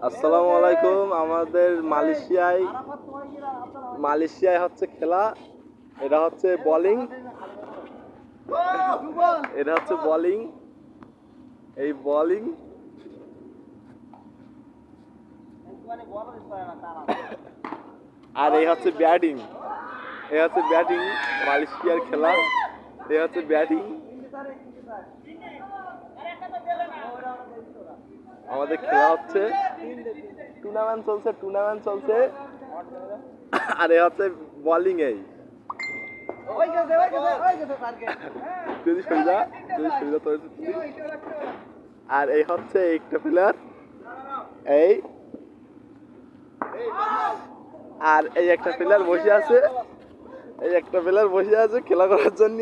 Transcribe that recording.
আসসালামু আলাইকুম। আমাদের মালয়েশিয়ায় হচ্ছে খেলা। এটা হচ্ছে বোলিং, এই বোলিং আর এই হচ্ছে ব্যাটিং। মালয়েশিয়ার খেলা। এই হচ্ছে ব্যাটিং। আমাদের খেলা হচ্ছে, টুর্নামেন্ট চলছে। আর এই হচ্ছে বোলিং। এই আর এই হচ্ছে একটা প্লেয়ার। এই আর এই একটা প্লেয়ার বসে আছে খেলা করার জন্য।